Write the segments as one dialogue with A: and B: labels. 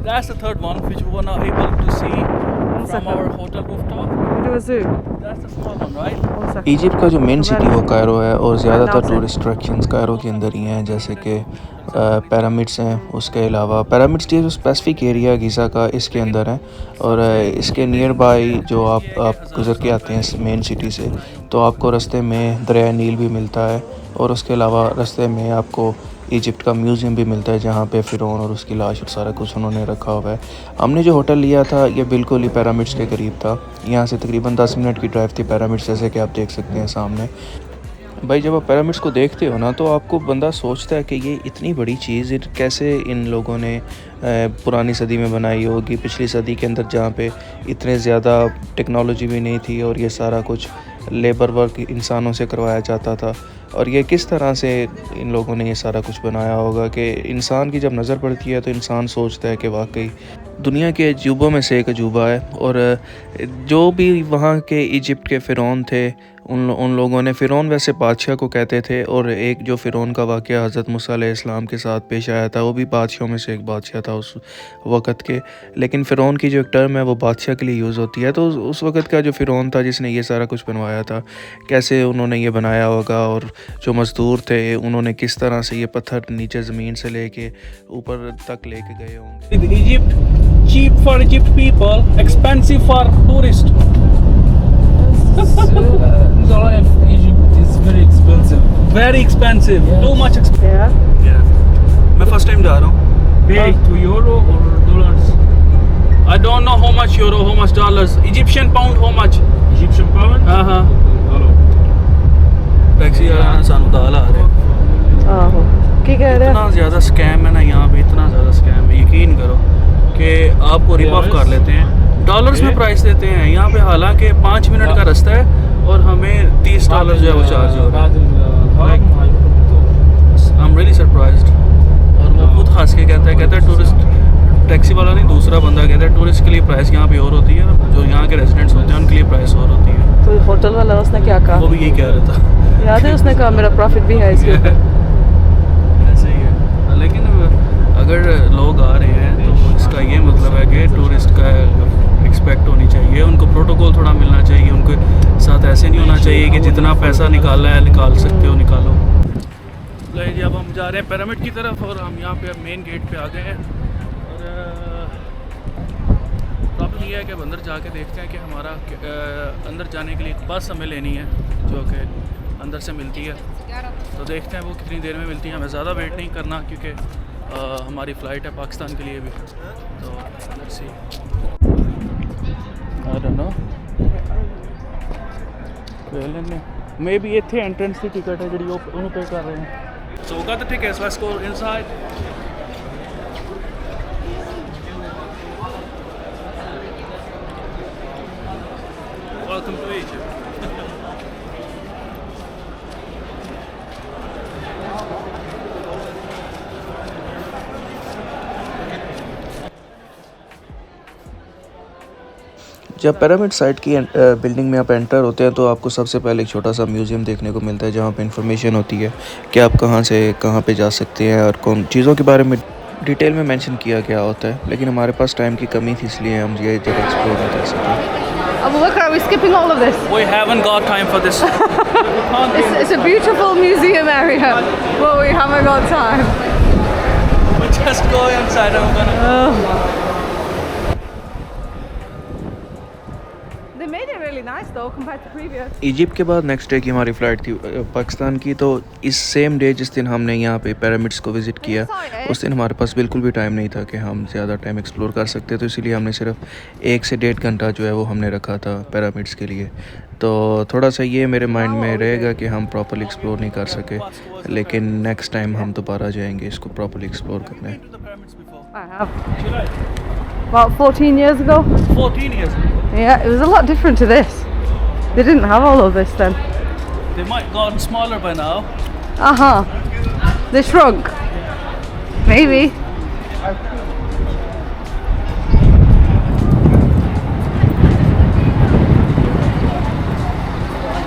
A: That's the third one, which we were not able to see from our hotel rooftop.
B: Do a zoom.
A: That's the small one, right?
B: 1 second.
C: Egypt का जो main city वो Cairo है और ज़्यादातर
B: Now, sir.
C: Tourist attractions Cairo के अंदर ही हैं, जैसे कि पिरामिड्स हैं। उसके अलावा पिरामिड्स की जो स्पेसिफिक एरिया गीज़ा का इसके अंदर है और इसके नियर बाई जो आप गुज़र के आते हैं मेन सिटी से, तो आपको रास्ते में दरिया नील भी मिलता है और उसके अलावा रास्ते में आपको इजिप्ट का म्यूज़ियम भी मिलता है जहाँ पे फ़िरौन और उसकी लाश और सारा कुछ उन्होंने रखा हुआ है। हमने जो होटल लिया था ये बिल्कुल ही पिरामिड्स के करीब था। यहाँ से तकरीबन 10 मिनट की ड्राइव थी पिरामिड्स, जैसे कि आप देख सकते हैं सामने। भाई जब आप पिरामिड्स को देखते हो ना, तो आपको बंदा सोचता है कि ये इतनी बड़ी चीज़ कैसे इन लोगों ने पुरानी सदी में बनाई होगी, पिछली सदी के अंदर, जहाँ पे इतने ज़्यादा टेक्नोलॉजी भी नहीं थी और ये सारा कुछ लेबर वर्क इंसानों से करवाया जाता था। और ये किस तरह से इन लोगों ने ये सारा कुछ बनाया होगा कि इंसान की जब नज़र पड़ती है तो इंसान सोचता है कि वाकई दुनिया के अजूबों में से एक अजूबा है। और जो भी वहाँ के इजिप्ट के फ़िरौन थे, उन लोगों ने, फ़िरौन वैसे बादशाह को कहते थे, और एक जो फ़िरौन का वाक़या हज़रत मूसा अलैहिस्सलाम के साथ पेश आया था वो भी बादशाहों में से एक बादशाह था उस वक़्त के। लेकिन फ़िरौन की जो एक टर्म है वो बादशाह के लिए यूज़ होती है। तो उस वक़्त का जो फ़िरौन था जिसने ये सारा कुछ बनवाया था, कैसे उन्होंने ये बनाया होगा, और जो मज़दूर थे उन्होंने किस तरह से ये पत्थर नीचे ज़मीन से लेके ऊपर तक लेके गए होंगे।
A: Egypt, cheap for Egypt people, expensive for tourists.
D: Egypt is very expensive.
A: Very expensive,
D: Yes.
A: too much expensive.
B: Yeah.
A: Yeah. मैं first time जा रहा हूँ।
D: Pay to euro or dollars?
A: I don't know how much euro, how much dollars. Egyptian pound, how much?
D: Egyptian pound?
A: हाँ।
D: Dollar.
A: Taxi वाला ने सानू दाल आ रहे हैं।
B: आहो की कह रहे
A: इतना ज़्यादा स्कैम है ना यहाँ पे, इतना ज़्यादा स्कैम है, यकीन करो कि आपको रिप ऑफ कर लेते हैं। डॉलर्स में प्राइस देते हैं यहाँ पे, हालांकि 5 मिनट का रास्ता है और हमें $30 जो है वो चार्ज हो रहा है। I am really surprised. और वो खुद हंस के कहता है टूरिस्ट, टैक्सी वाला नहीं, दूसरा बंदा कहता है टूरिस्ट के लिए प्राइस यहाँ पे और होती है, जो यहाँ के रेजिडेंट्स होते हैं उनके लिए प्राइस और होती है।
B: तो होटल वाला उसने क्या कहा?
A: वो भी यही कह रहा था।
B: याद है उसने कहा मेरा प्रॉफिट भी है इसके ऊपर।
A: ऐसे ही है, लेकिन अगर लोग आ रहे हैं तो इसका ये मतलब है कि टूरिस्ट का रिस्पेक्ट होनी चाहिए, उनको प्रोटोकॉल थोड़ा मिलना चाहिए, उनके साथ ऐसे नहीं होना चाहिए कि जितना पैसा निकालना है निकाल सकते हो निकालो। जी अब हम जा रहे हैं पिरामिड की तरफ और हम यहाँ पे मेन गेट पे आ गए हैं। और प्रॉब्लम ये है कि अब अंदर जाके देखते हैं कि हमारा अंदर जाने के लिए एक बस हमें लेनी है जो कि अंदर से मिलती है, तो देखते हैं वो कितनी देर में मिलती है। हमें ज़्यादा वेट नहीं करना क्योंकि हमारी फ़्लाइट है पाकिस्तान के लिए भी, तो let's see. I don't no, may be इत्थे एंट्रेंस की टिकट है जी उन्होंने पे कर रहे हैं। So got the tickets, let's go inside. Welcome to Egypt.
C: जब पिरामिड साइट की बिल्डिंग में आप एंटर होते हैं तो आपको सबसे पहले एक छोटा सा म्यूज़ियम देखने को मिलता है जहाँ पे इंफॉर्मेशन होती है कि आप कहाँ से कहाँ पे जा सकते हैं और कौन चीज़ों के बारे में डिटेल में मेंशन किया गया होता है। लेकिन हमारे पास टाइम की कमी थी, इसलिए हम ये जगह एक्सप्लोर नहीं कर सके।
B: Abu Bakr, are we skipping all of this?
A: We haven't got time for this.
B: It's a beautiful museum area, but we haven't got time.
A: We're just going inside. I'm gonna.
B: They made it really nice though compared to previous.
C: Egypt के बाद next day की हमारी flight थी पाकिस्तान की, तो इस same day जिस दिन हमने यहाँ पे पिरामिड्स को विज़िट किया, उस दिन हमारे पास बिल्कुल भी टाइम नहीं था कि हम ज़्यादा टाइम एक्सप्लोर कर सकते, तो इसीलिए हमने सिर्फ 1 से 1.5 घंटा जो है वो हमने रखा था पिरामिड्स के लिए। तो थोड़ा सा ये मेरे माइंड में रहेगा कि हम प्रॉपर्ली एक्सप्लोर नहीं कर सके, लेकिन नेक्स्ट टाइम हम दोबारा जाएंगे इसको प्रॉपर्ली एक्सप्लोर करने।
B: I have. About 14 years ago.
A: 14 years ago.
B: Yeah, it was a lot different to this. They didn't have all of this then.
A: They might gotten smaller by now.
B: They shrunk. Maybe.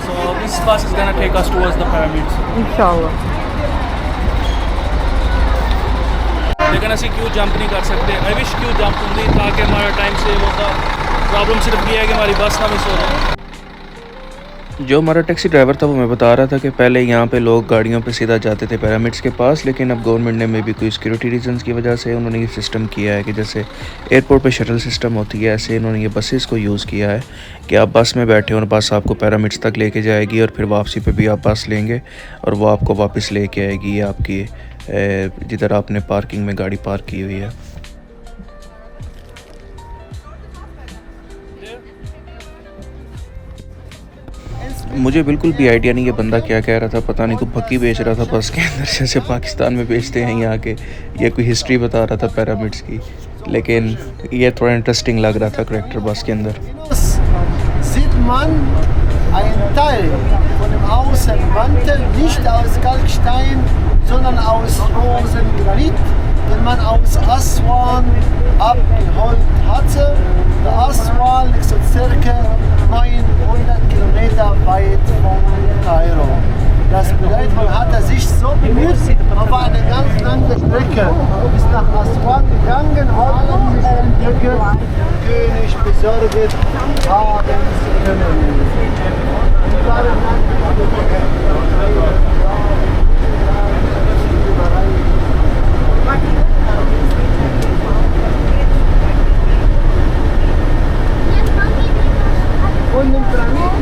A: So this bus is gonna take us towards the pyramids.
B: Inshallah.
A: लेकिन असी क्यों jump नहीं कर सकते। I wish क्यों jump होंगी ताकि हमारा टाइम सेव होता। प्रॉब्लम सिर्फ ये है कि हमारी बस ना मिस हो जाए।
C: जो हमारा टैक्सी ड्राइवर था वो मैं बता रहा था कि पहले यहाँ पे लोग गाड़ियों पे सीधा जाते थे पिरामिड्स के पास, लेकिन अब गवर्नमेंट ने मे भी कोई सिक्योरिटी रीजंस की वजह से उन्होंने ये सिस्टम किया है कि जैसे एयरपोर्ट पे शटल सिस्टम होती है, ऐसे इन्होंने ये बसेस को यूज़ किया है कि आप बस में बैठे और बस आपको पिरामिड्स तक लेके जाएगी और फिर वापसी पे भी आप बस लेंगे और वो आपको वापस लेके आएगी आपकी जिधर आपने पार्किंग में गाड़ी पार्क की हुई है। मुझे बिल्कुल भी आइडिया नहीं ये बंदा क्या कह रहा था, पता नहीं कोई भक्की बेच रहा था बस के अंदर जैसे पाकिस्तान में बेचते हैं यहाँ के, ये कोई हिस्ट्री बता रहा था पिरामिड्स की, लेकिन ये थोड़ा इंटरेस्टिंग लग रहा था करैक्टर बस के अंदर।
E: sieht man einen Teil von dem Außenmantel nicht aus Kalkstein, sondern aus Rosengranit, den man aus Aswan abgeholt hatte. Der Aswan liegt so circa 900 Kilometer weit von Kairo. Das bedeutet, man hat sich so bemüht, auf eine ganz lange Strecke bis nach Aswan gegangen, um sich den Brücke König besorgt haben zu können. Die waren und im Planeten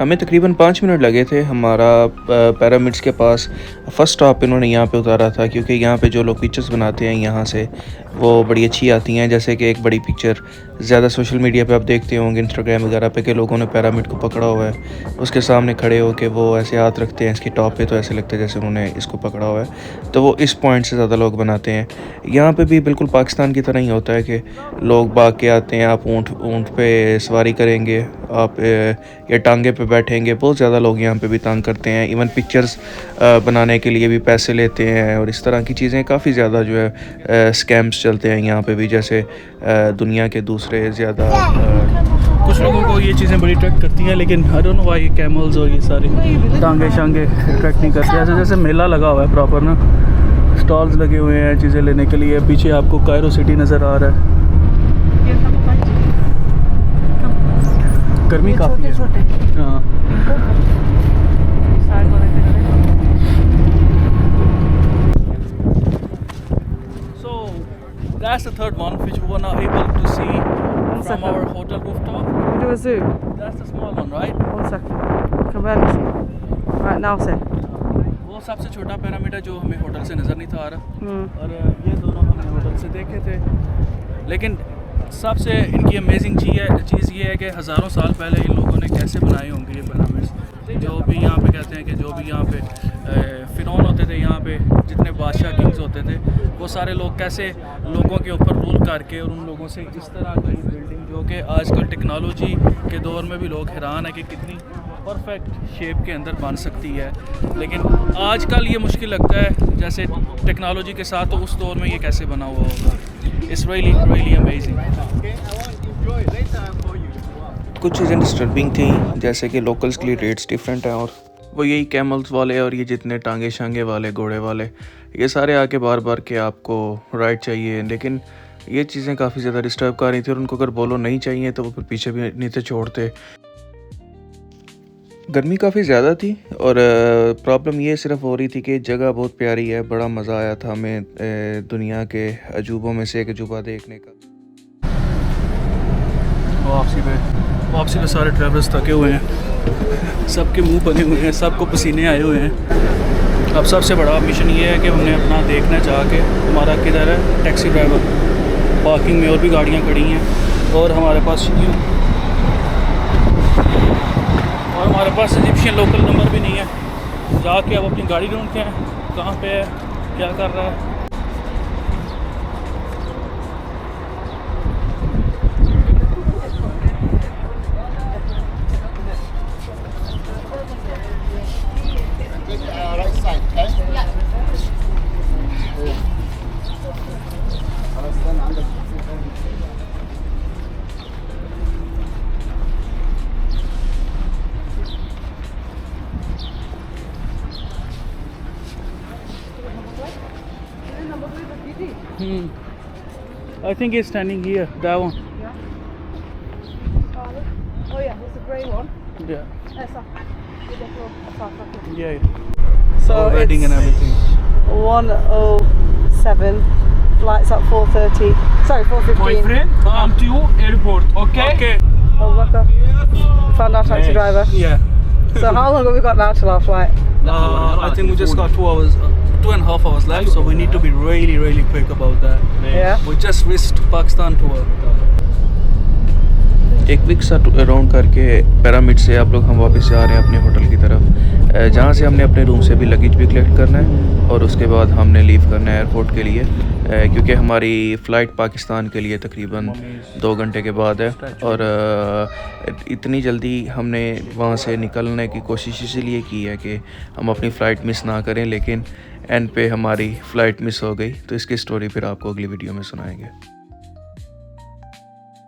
C: हमें तकरीबन 5 minute लगे थे हमारा pyramids के पास। First stop इन्होंने यहाँ पे उतारा था क्योंकि यहाँ पे जो लोग पिक्चर्स बनाते हैं यहाँ से वो बड़ी अच्छी आती हैं। जैसे कि एक बड़ी पिक्चर ज़्यादा सोशल मीडिया पे आप देखते होंगे इंस्टाग्राम वगैरह पे कि लोगों ने पिरामिड को पकड़ा हुआ है, उसके सामने खड़े हो के वो ऐसे हाथ रखते हैं इसकी टॉप पे, तो ऐसे लगता है जैसे उन्होंने इसको पकड़ा हुआ है। तो वो इस पॉइंट से ज़्यादा लोग बनाते हैं। यहाँ पे भी बिल्कुल पाकिस्तान की तरह ही होता है कि लोग भाग के आते हैं, आप ऊँट पे सवारी करेंगे, आप या टांगे पे बैठेंगे। बहुत ज़्यादा लोग यहाँ पे भी तंग करते हैं, इवन पिक्चर्स बनाने के लिए भी पैसे लेते हैं और इस तरह की चीज़ें काफ़ी ज़्यादा जो है स्कैम्स चलते हैं यहाँ पे भी, जैसे दुनिया के दूसरे ज़्यादा
A: कुछ लोगों को ये चीज़ें बड़ी अट्रैक्ट करती हैं, लेकिन I don't know why camels और ये सारे टांगे शांगे अट्रैक्ट नहीं करते। ऐसे जैसे मेला लगा हुआ है प्रॉपर ना, स्टॉल्स लगे हुए हैं चीज़ें लेने के लिए। पीछे आपको कायरो सिटी नज़र आ रहा है। गर्मी काफ़ी है। हाँ that's the third one which we were not able to see from our hotel rooftop.
B: Do a zoom.
A: That's the small one, right?
B: 1 second. Can barely see. Right now, say.
A: वो सबसे छोटा पिरामिड है जो हमें hotel से नज़र नहीं था आ रहा, और ये दोनों हमने होटल से देखे थे। लेकिन सबसे इनकी अमेजिंग चीज़ ये है कि हज़ारों साल पहले इन लोगों ने कैसे बनाए होंगे ये पिरामिड्स। जो भी यहाँ पे कहते हैं कि जो भी यहाँ पे फ़िरौन होते थे, यहाँ पे जितने बादशाह किंग्स होते थे, वो सारे लोग कैसे लोगों के ऊपर रूल करके और उन लोगों से इस तरह की बिल्डिंग जो कि आजकल टेक्नोलॉजी के दौर में भी लोग हैरान है कि कितनी परफेक्ट शेप के अंदर बन सकती है। लेकिन आजकल ये मुश्किल लगता है जैसे टेक्नोलॉजी के साथ, तो उस दौर में ये कैसे बना हुआ होगा। It's really amazing.
C: कुछ चीज़ें डिस्टर्बिंग थी, जैसे कि लोकल्स के लिए रेट्स डिफरेंट हैं और वो यही कैमल्स वाले और ये जितने टांगे शांगे वाले घोड़े वाले ये सारे आके बार बार के आपको राइड चाहिए। लेकिन ये चीज़ें काफ़ी ज़्यादा डिस्टर्ब कर रही थी और उनको अगर बोलो नहीं चाहिए तो वो फिर पीछे भी नहीं थे छोड़ते। गर्मी काफ़ी ज़्यादा थी और प्रॉब्लम ये सिर्फ हो रही थी कि जगह बहुत प्यारी है। बड़ा मज़ा आया था हमें दुनिया के अजूबों में से एक अजूबा देखने का।
A: वापसी पे सारे ट्रैवलर्स थके हुए हैं, सबके मुंह बने हुए हैं, सबको पसीने आए हुए हैं। अब सबसे बड़ा मिशन ये है कि हमने अपना देखना चाह के हमारा किधर है टैक्सी ड्राइवर। पार्किंग में और भी गाड़ियाँ खड़ी हैं और हमारे पास इजिप्शियन लोकल नंबर भी नहीं है। जाके अब अपनी गाड़ी ढूंढते हैं, कहाँ पे है, क्या कर रहा है। I think he's standing here. That one.
B: Oh yeah, there's a grey one.
A: Yeah.
B: That's
A: Yeah.
B: So
A: All wedding and everything.
B: 1:07. Flight's at 4:30. Sorry, 4:15.
D: My friend, come to airport, okay?
A: Okay.
B: Oh, look up. Found our taxi driver.
A: Yeah.
B: So how long have we got now till our flight?
A: I think we just got 2 hours, 2.5 hours left, so we need to be really, really quick about that.
B: Yeah.
A: We just risked Pakistan tour.
C: एक week सा round करके pyramid से आप लोग हम वापस आ रहे हैं अपने होटल की तरफ, जहाँ से हमने अपने रूम से भी लगेज भी कलेक्ट करना है और उसके बाद हमने लीव करना है एयरपोर्ट के लिए, क्योंकि हमारी फ़्लाइट पाकिस्तान के लिए तकरीबन 2 घंटे के बाद है और इतनी जल्दी हमने वहाँ से निकलने की कोशिश इसीलिए की है कि हम अपनी फ़्लाइट मिस ना करें, लेकिन एंड पे हमारी फ़्लाइट मिस हो गई। तो इसकी स्टोरी फिर आपको अगली वीडियो में सुनाएंगे।